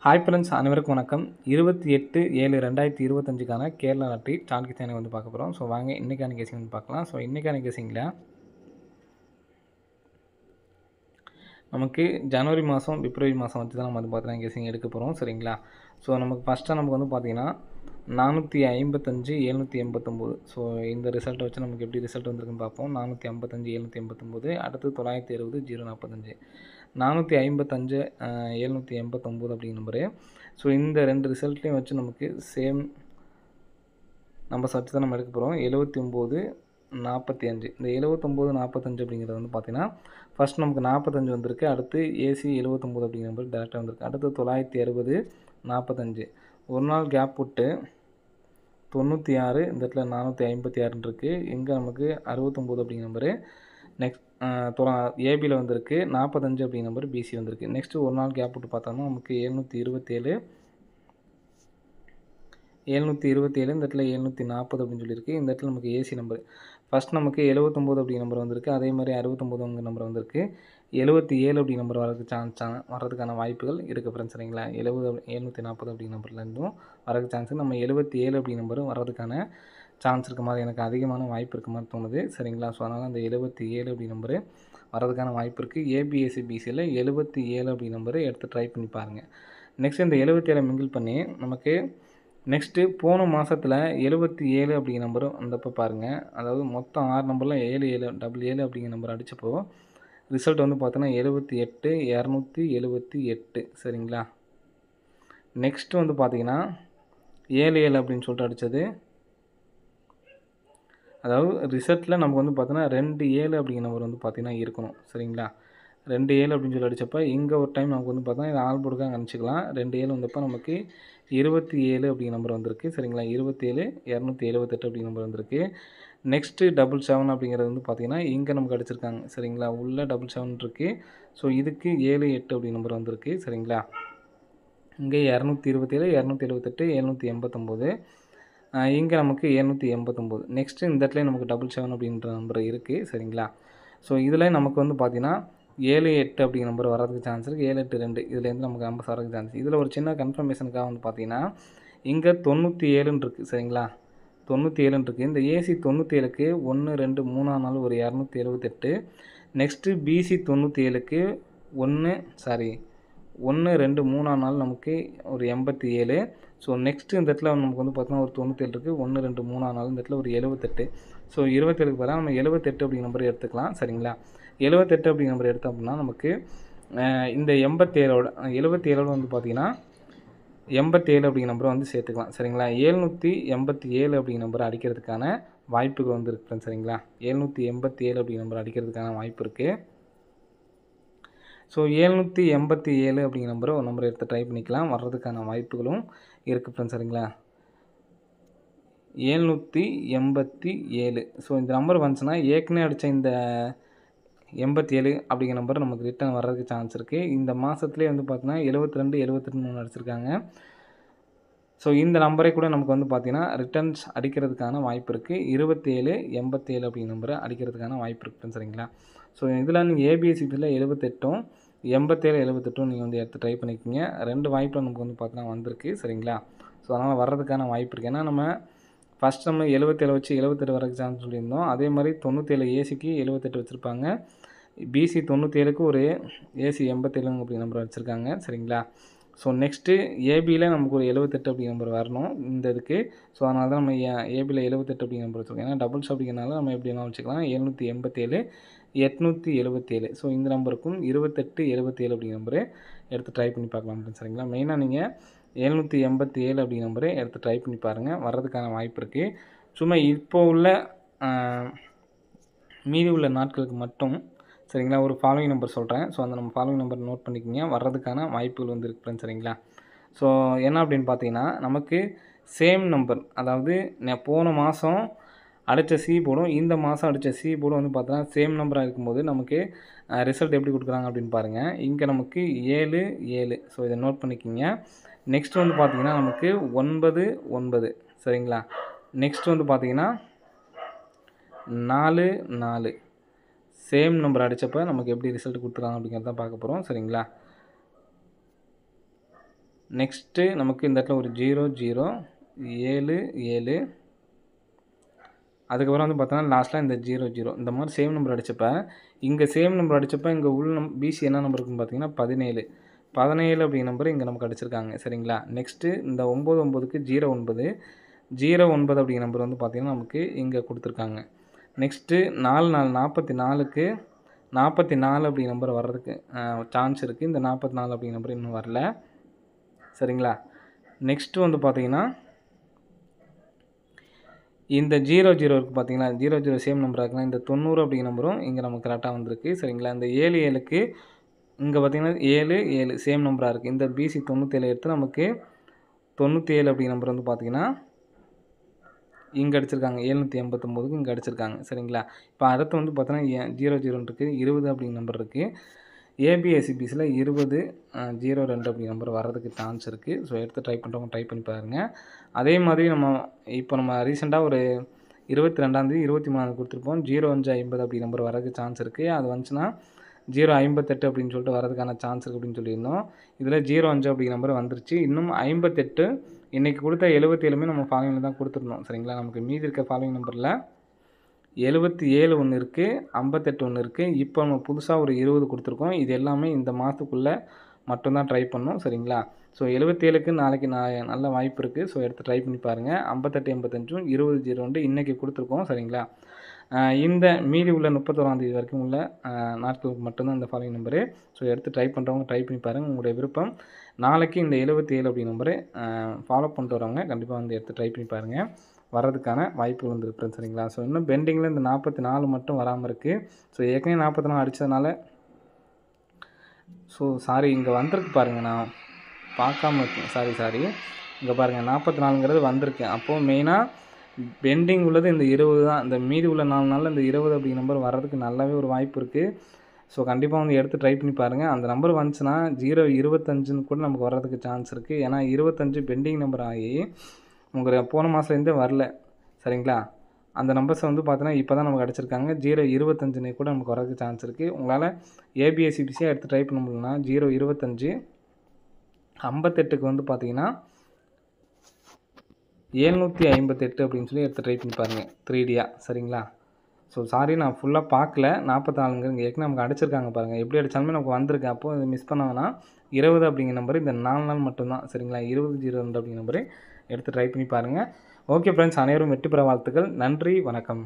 Hi friends, அனைவருக்கும் வணக்கம். 28/7/2025க்கான Kerala lottery target channel வந்து பார்க்க போகிறோம். ஸோ வாங்க இன்றைக்கான கெஸிங் வந்து பார்க்கலாம். ஸோ இன்றைக்கான கெஸிங்கில் நமக்கு ஜனவரி மாதம் பிப்ரவரி மாதம் வச்சு தான் நம்ம வந்து பார்த்தீங்கன்னா கெஸிங் எடுக்க போகிறோம். சரிங்களா? ஸோ நமக்கு ஃபஸ்ட்டாக நமக்கு வந்து பார்த்தீங்கன்னா 455 789. ஸோ இந்த ரிசல்ட்டை வச்சு நமக்கு எப்படி ரிசல்ட் வந்திருக்குன்னு பார்ப்போம். 455 789, அடுத்து 960 045, 455 789 அப்படிங்கிற நம்பரு. ஸோ இந்த ரெண்டு ரிசல்ட்லையும் வச்சு நமக்கு சேம் நம்பர்ஸ் வச்சு தான் நம்ம எடுக்க போகிறோம். 79 45. இந்த 79 45 அப்படிங்கிறது வந்து பார்த்தீங்கன்னா ஃபஸ்ட் நமக்கு 45 வந்திருக்கு, அடுத்து ஏசி 79 அப்படிங்கிற நம்பர் டேரெக்டாக வந்திருக்கு, அடுத்து 960 45. ஒரு நாள் கேப் விட்டு 96, இந்த இடத்துல 456 இருக்குது. இங்கே நமக்கு 69 அப்படிங்கிற நம்பரு நெக்ஸ்ட் ஏபியில் வந்திருக்கு, 45 அப்படிங்கிற நம்பர் பிசி வந்திருக்கு. நெக்ஸ்ட்டு ஒரு நாள் கேப் விட்டு பார்த்தோம்னா நமக்கு 727 இந்த இடத்துல 740 அப்படின்னு சொல்லியிருக்கு. இந்த இடத்துல நமக்கு ஏசி நம்பர் ஃபஸ்ட் நமக்கு 79 அப்படிங்கிற நம்பர் வந்திருக்கு, அதே மாதிரி 69 நம்பர் வந்திருக்கு. 77 அப்படிங்கிற நம்பர் வர்றதுக்கான வாய்ப்புகள் இருக்குது ஃப்ரெண்ட்ஸ். சரிங்களா? 740 அப்படிங்கிற நம்பர்லேருந்தும் வரதுக்கு சான்ஸ். நம்ம 77 அப்படிங்கிற நம்பரும் வர்றதுக்கான சான்ஸ் இருக்க மாதிரி எனக்கு அதிகமான வாய்ப்பு இருக்க மாதிரி தோணுது. சரிங்களா? ஸோ அதனால் அந்த 77 அப்படிங்கிற நம்பரு வரதுக்கான வாய்ப்பு இருக்குது. ஏபிஎஸ்சி பிசியில் 77 அப்படிங்கிற நம்பரு எடுத்து ட்ரை பண்ணி பாருங்கள். நெக்ஸ்ட் இந்த 77 மிங்கிள் பண்ணி நமக்கு நெக்ஸ்ட்டு போன மாதத்தில் 77 அப்படிங்கிற நம்பரும் வந்தப்போ பாருங்கள். அதாவது மொத்தம் 6 நம்பரில் 77 அப்படிங்கிற நம்பர் அடித்தப்போ ரிசல்ட் வந்து பார்த்தோன்னா 78 278. சரிங்களா? நெக்ஸ்ட்டு வந்து பார்த்தீங்கன்னா 77 அப்படின்னு சொல்லிட்டு அடித்தது, அதாவது ரிசல்ட்டில் நமக்கு வந்து பார்த்தோன்னா 27 அப்படிங்கிற நம்பர் வந்து பார்த்தீங்கன்னா இருக்கணும். சரிங்களா? 27 அப்படின்னு சொல்லி அடித்தப்போ இங்கே ஒரு டைம் நமக்கு வந்து பார்த்தோன்னா இது ஆல் போர்டுக்காக அனுப்பிச்சிக்கலாம். 27 வந்தப்போ நமக்கு 27 அப்படிங்கிற நம்பர் வந்திருக்கு. சரிங்களா? 27 278 அப்படிங்கிற நம்பர் வந்திருக்கு. நெக்ஸ்ட்டு 77 அப்படிங்கிறது வந்து பார்த்திங்கன்னா இங்கே நமக்கு அடிச்சிருக்காங்க. சரிங்களா? உள்ள 77 இருக்குது. ஸோ இதுக்கு 78 அப்படிங்கிற நம்பர் வந்திருக்கு. சரிங்களா? இங்கே 227 278 789, இங்கே நமக்கு 789. நெக்ஸ்ட்டு இந்த இடத்துல நமக்கு 77 அப்படின்ற நம்பர் இருக்குது. சரிங்களா? ஸோ இதில் நமக்கு வந்து பார்த்திங்கன்னா 78 அப்படிங்கிற நம்பர் வரதுக்கு சான்ஸ் இருக்குது. 782 இதுலேருந்து நமக்கு நம்பர்ஸ் வரதுக்கு சான்ஸ். இதில் ஒரு சின்ன கன்ஃபர்மேஷனுக்காக வந்து பார்த்திங்கன்னா இங்கே 97 இருக்குது. சரிங்களா? 97 இருக்குது. இந்த ஏசி 97க்கு 1 2 3 4 ஒரு 278. நெக்ஸ்ட்டு பிசி 97க்கு 1 2 3 4 நமக்கு ஒரு 87. ஸோ நெக்ஸ்ட்டு இந்த இடத்துல நமக்கு வந்து பார்த்தோன்னா ஒரு 97 இருக்குது, 1 2 3 4 இந்த இடத்துல ஒரு 78. ஸோ 27க்கு பதிலாக நம்ம 78 அப்படிங்கிற நம்பர் எடுத்துக்கலாம். சரிங்களா? 78 அப்படிங்கிற நம்பர் எடுத்தோம் அப்படின்னா நமக்கு இந்த 77 வந்து பார்த்திங்கன்னா 87 அப்படிங்கிற நம்பரை வந்து சேர்த்துக்கலாம். சரிங்களா? 787 அப்படிங்கிற நம்பரை அடிக்கிறதுக்கான வாய்ப்புகள் வந்து இருக்குது. சரிங்களா? 787 அப்படிங்கிற நம்பர் அடிக்கிறதுக்கான வாய்ப்பு இருக்குது. ஸோ 787 அப்படிங்கிற நம்பரை ஒரு நம்பரை எடுத்து ட்ரை பண்ணிக்கலாம். வர்றதுக்கான வாய்ப்புகளும் இருக்குது ஃப்ரெண்ட்ஸ். சரிங்களா? 787. ஸோ இந்த நம்பர் வந்துச்சுன்னா ஏற்கனவே அடித்த இந்த 87 அப்படிங்கிற நம்பர் நமக்கு ரிட்டர்ன் வர்றதுக்கு சான்ஸ் இருக்குது. இந்த மாதத்துலேயே வந்து பார்த்தீங்கன்னா 72 73 அடிச்சிருக்காங்க. ஸோ இந்த நம்பரை கூட நமக்கு வந்து பார்த்தீங்கன்னா ரிட்டர்ன்ஸ் அடிக்கிறதுக்கான வாய்ப்பு இருக்குது. 27 87 அப்படிங்கிற நம்பரை அடிக்கிறதுக்கான வாய்ப்பு இருக்குது. சரிங்களா? ஸோ இதில் நீங்கள் ஏபிஎஸ்சிபியில் 78 87 78 நீங்கள் வந்து எடுத்து ட்ரை பண்ணிக்கோங்க. ரெண்டு வாய்ப்பு நமக்கு வந்து பார்த்தீங்கன்னா வந்திருக்கு. சரிங்களா? ஸோ அதனால் வர்றதுக்கான வாய்ப்பு இருக்குது. ஏன்னா நம்ம ஃபஸ்ட் நம்ம 77 வச்சு 78 வரதுக்கு சான்ஸ் சொல்லியிருந்தோம். அதே மாதிரி 97 ஏசிக்கு 78 வச்சுருப்பாங்க. பிசி 97க்கு ஒரு ஏசி 87 அப்படிங்கிற நம்பர் வச்சுருக்காங்க. சரிங்களா? ஸோ நெக்ஸ்ட்டு ஏபியில் நமக்கு ஒரு 78 அப்படிங்கிற நம்பர் வரணும் இந்த இதுக்கு. ஸோ அதனால தான் நம்ம ஏபியில் 78 அப்படிங்கிற நம்பர் வச்சுருக்கோம். ஏன்னா டபுள்ஸ் அப்படிங்கிறனால நம்ம எப்படி வேணாலும் வச்சுக்கலாம். 787 877. ஸோ இந்த நம்பருக்கும் 28 77 அப்படிங்கிற நம்பரு எடுத்து ட்ரை பண்ணி பார்க்கலாம். சரிங்களா? மெயினாக நீங்கள் 787 அப்படிங்கிற நம்பரை எடுத்து ட்ரை பண்ணி பாருங்கள். வர்றதுக்கான வாய்ப்பு இருக்குது. சும்மா இப்போ உள்ள மீதி உள்ள நாட்களுக்கு மட்டும். சரிங்களா? ஒரு ஃபாலோவிங் நம்பர் சொல்கிறேன். ஸோ அந்த நம்ம ஃபாலோவிங் நம்பர் நோட் பண்ணிக்கோங்க. வர்றதுக்கான வாய்ப்புகள் வந்து இருக்குது. சரிங்களா? ஸோ என்ன அப்படின்னு பார்த்தீங்கன்னா நமக்கு சேம் நம்பர், அதாவது போன மாதம் அடித்த சி போர்டும் இந்த மாதம் அடித்த சி போர்டும் வந்து பார்த்தோன்னா சேம் நம்பராக இருக்கும்போது நமக்கு ரிசல்ட் எப்படி கொடுக்குறாங்க அப்படின்னு பாருங்கள். இங்கே நமக்கு 7 7. ஸோ இதை நோட் பண்ணிக்கோங்க. நெக்ஸ்ட் வந்து பார்த்திங்கன்னா நமக்கு 9 9. சரிங்களா? நெக்ஸ்ட் வந்து பார்த்திங்கன்னா 4 4. சேம் நம்பர் அடித்தப்போ நமக்கு எப்படி ரிசல்ட் கொடுத்துருக்காங்க அப்படிங்கிறத பார்க்க போகிறோம். சரிங்களா? நெக்ஸ்ட்டு நமக்கு இந்த இடத்துல ஒரு 0 0 7 7 அதுக்கப்புறம் வந்து பார்த்தோன்னா லாஸ்ட்டில் இந்த 0 0 இந்த மாதிரி சேம் நம்பர் அடித்தப்ப இங்கே சேம் நம்பர் அடித்தப்ப இங்கே உள் பிசி என்ன நம்பர் இருக்குன்னு பார்த்தீங்கன்னா 17 17 அப்படிங்கிற நம்பர் இங்கே நமக்கு அடிச்சிருக்காங்க சரிங்களா. நெக்ஸ்ட்டு இந்த 9 9க்கு 09 09 அப்படிங்கிற நம்பர் வந்து பார்த்திங்கன்னா நமக்கு இங்கே கொடுத்துருக்காங்க. நெக்ஸ்ட்டு 4 4 44க்கு 44 அப்படிங்கிற நம்பர் வர்றதுக்கு சான்ஸ் இருக்குது. இந்த 44 அப்படிங்கிற நம்பர் இன்னும் வரல சரிங்களா. நெக்ஸ்ட்டு வந்து பார்த்திங்கன்னா இந்த 0 0 இருக்குது பார்த்தீங்களா, 0 0 சேம் நம்பராக இருக்குன்னா இந்த 90 அப்படிங்கிற நம்பரும் இங்கே நமக்கு கரெக்டாக வந்திருக்கு சரிங்களா. இந்த 7 7க்கு இங்கே பார்த்தீங்கன்னா 7 7 சேம் நம்பராக இருக்குது. இந்த பிசி 97 எடுத்து நமக்கு 97 அப்படிங்கிற நம்பர் வந்து பார்த்திங்கன்னா இங்கே அடிச்சிருக்காங்க. 789க்கு இங்கே அடிச்சிருக்காங்க சரிங்களா. இப்போ அடுத்து வந்து பார்த்தோன்னா 0 0 இருக்குது, 20 அப்படிங்கிற நம்பர் இருக்குது. ஏபிஎஸ்சிபிஸில் 20 02 அப்படிங்கிற நம்பர் வர்றதுக்கு சான்ஸ் இருக்குது. ஸோ எடுத்து ட்ரை பண்ணுறவங்க ட்ரை பண்ணி பாருங்கள். அதே மாதிரி இப்போ நம்ம ரீசெண்டாக ஒரு 22ஆந்தேதி 23 கொடுத்துருப்போம். 0550 அப்படி நம்பர் வரதுக்கு சான்ஸ் இருக்குது. அது வந்துச்சுன்னா 058 அப்படின்னு சொல்லிட்டு வரதுக்கான சான்ஸ் இருக்குது அப்படின்னு சொல்லியிருந்தோம். இதில் 05 அப்படிங்கிற நம்பர் வந்துருச்சு. இன்னும் 58 இன்றைக்கி கொடுத்த 77மே நம்ம ஃபாலோவிங்கில் தான் கொடுத்துருந்தோம் சரிங்களா. நமக்கு மீதி இருக்க ஃபாலோவிங் நம்பரில் 77 ஒன்று இருக்குது, 58 ஒன்று இருக்குது. இப்போ நம்ம புதுசாக ஒரு 20 கொடுத்துருக்கோம். இது எல்லாமே இந்த மாதத்துக்குள்ளே மட்டும்தான் ட்ரை பண்ணோம் சரிங்களா. ஸோ 77க்கு நாளைக்கு நல்ல வாய்ப்பு இருக்குது. ஸோ எடுத்து ட்ரை பண்ணி பாருங்கள். 58 85 20 02 இன்றைக்கி கொடுத்துருக்கோம் சரிங்களா. இந்த மீதி உள்ள 31ஆந்தேதி வரைக்கும் உள்ள நாட்களுக்கு மட்டும்தான் இந்த ஃபாலோவிங் நம்பரு. ஸோ எடுத்து ட்ரை பண்ணுறவங்க ட்ரை பண்ணி பாருங்கள். உங்களுடைய விருப்பம். நாளைக்கு இந்த 77 அப்படி நம்பரு ஃபாலோ பண்ணிட்டு வரவங்க கண்டிப்பாக வந்து எடுத்து ட்ரை பண்ணி பாருங்கள். வர்றதுக்கான வாய்ப்புகள் வந்துருக்கு சரிங்களா. ஸோ இன்னும் பெண்டிங்கில் இந்த 44 மட்டும் வராமல் இருக்குது. ஸோ ஏற்கனவே 44 அடித்ததுனால ஸோ சாரி இங்கே வந்திருக்கு பாருங்கள், நான் பார்க்காம இருக்கேன். சாரி இங்கே பாருங்கள் 44ங்கிறது வந்திருக்கு. அப்போது மெயினாக பெண்டிங் உள்ளது இந்த 20 தான். இந்த மீதி உள்ள 4 நாளில் இந்த 20 அப்படிங்கிற நம்பர் வர்றதுக்கு நல்லாவே ஒரு வாய்ப்பு இருக்குது. ஸோ கண்டிப்பாக வந்து எடுத்து ட்ரை பண்ணி பாருங்கள். அந்த நம்பர் வந்துச்சுன்னா 025ன்னு கூட நமக்கு வர்றதுக்கு சான்ஸ் இருக்குது. ஏன்னா 25 பெண்டிங் நம்பர் ஆகி உங்களுக்கு போன மாதத்துலேருந்தே வரல சரிங்களா. அந்த நம்பர்ஸை வந்து பார்த்தீங்கன்னா இப்போ தான் நமக்கு கிடச்சிருக்காங்க. 025 கூட நமக்கு வரதுக்கு சான்ஸ் இருக்குது. உங்களால் ஏபிஎஸ்சிபிசியாக எடுத்து ட்ரை பண்ண முடியும்னா 025 58க்கு வந்து பார்த்தீங்கன்னா 758 அப்படின்னு சொல்லி எடுத்து ட்ரை பண்ணி பாருங்கள் 3Dயாக சரிங்களா. ஸோ சாரி நான் ஃபுல்லாக பார்க்கல. 44ங்கிறது ஏற்கனவே நமக்கு அடிச்சிருக்காங்க பாருங்கள். எப்படி அடித்தாலுமே நமக்கு வந்திருக்கு. அப்போது இது மிஸ் பண்ண வேணாம். 20 அப்படிங்கிற நம்பர் இந்த 4 நாள் மட்டும்தான் சரிங்களா. 20 02 அப்படிங்கிற நம்பரு எடுத்து ட்ரை பண்ணி பாருங்கள். ஓகே ஃப்ரெண்ட்ஸ், அனைவரும் வெற்றி பெற வாழ்த்துக்கள். நன்றி, வணக்கம்.